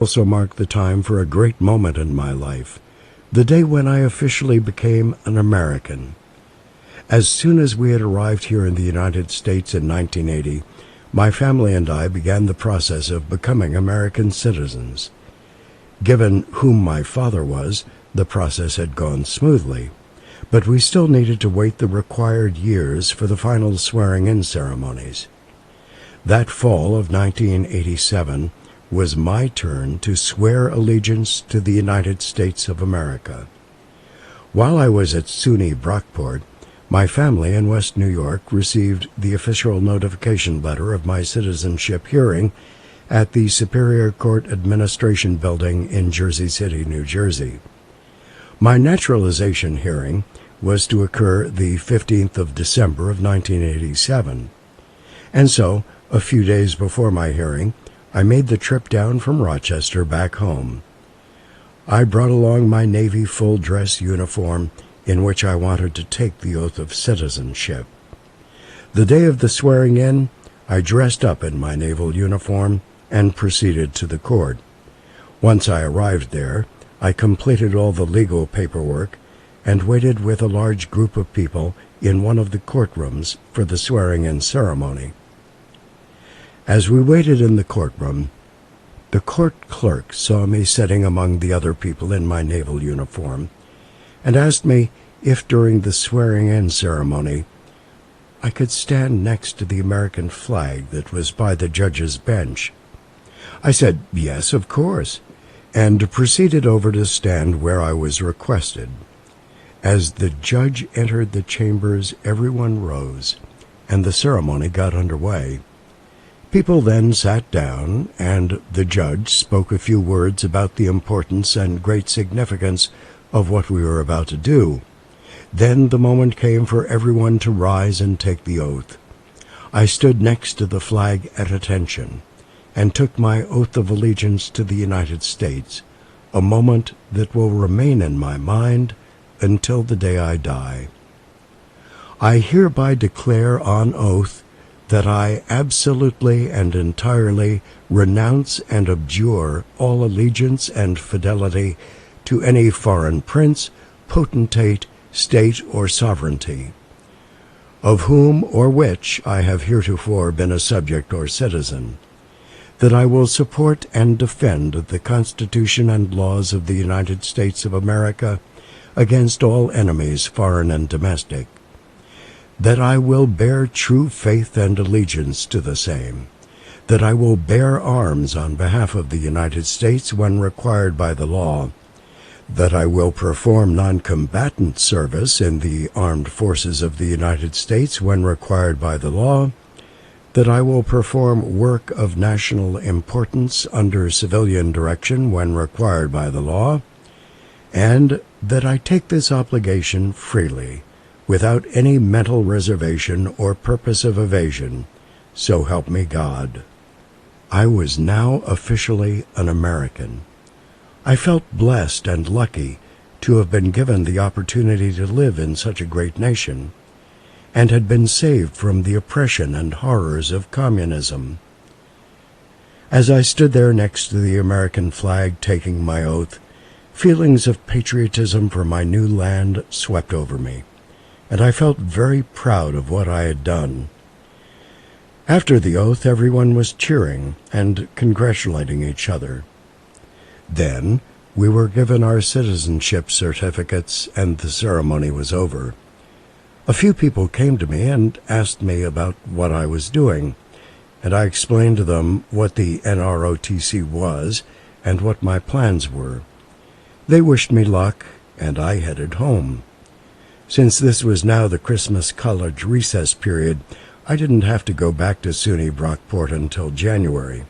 Also marked the time for a great moment in my life, the day when I officially became an American. As soon as we had arrived here in the United States in 1980, my family and I began the process of becoming American citizens. Given whom my father was, the process had gone smoothly, but we still needed to wait the required years for the final swearing-in ceremonies. That fall of 1987 was my turn to swear allegiance to the United States of America. While I was at SUNY Brockport, my family in West New York received the official notification letter of my citizenship hearing at the Superior Court Administration Building in Jersey City, New Jersey. My naturalization hearing was to occur the 15th of December of 1987, and so, a few days before my hearing, I made the trip down from Rochester back home. I brought along my Navy full-dress uniform in which I wanted to take the oath of citizenship. The day of the swearing-in, I dressed up in my naval uniform and proceeded to the court. Once I arrived there, I completed all the legal paperwork and waited with a large group of people in one of the courtrooms for the swearing-in ceremony. As we waited in the courtroom, the court clerk saw me sitting among the other people in my naval uniform and asked me if during the swearing-in ceremony I could stand next to the American flag that was by the judge's bench. I said, yes, of course, and proceeded over to stand where I was requested. As the judge entered the chambers, everyone rose, and the ceremony got underway. People then sat down, and the judge spoke a few words about the importance and great significance of what we were about to do. Then the moment came for everyone to rise and take the oath. I stood next to the flag at attention, and took my oath of allegiance to the United States, a moment that will remain in my mind until the day I die. I hereby declare on oath that I absolutely and entirely renounce and abjure all allegiance and fidelity to any foreign prince, potentate, state, or sovereignty, of whom or which I have heretofore been a subject or citizen, that I will support and defend the Constitution and laws of the United States of America against all enemies, foreign and domestic, that I will bear true faith and allegiance to the same, that I will bear arms on behalf of the United States when required by the law, that I will perform non-combatant service in the armed forces of the United States when required by the law, that I will perform work of national importance under civilian direction when required by the law, and that I take this obligation freely, without any mental reservation or purpose of evasion, so help me God. I was now officially an American. I felt blessed and lucky to have been given the opportunity to live in such a great nation, and had been saved from the oppression and horrors of communism. As I stood there next to the American flag taking my oath, feelings of patriotism for my new land swept over me, and I felt very proud of what I had done. After the oath, everyone was cheering and congratulating each other. Then we were given our citizenship certificates, and the ceremony was over. A few people came to me and asked me about what I was doing, and I explained to them what the NROTC was and what my plans were. They wished me luck, and I headed home. Since this was now the Christmas college recess period, I didn't have to go back to SUNY Brockport until January.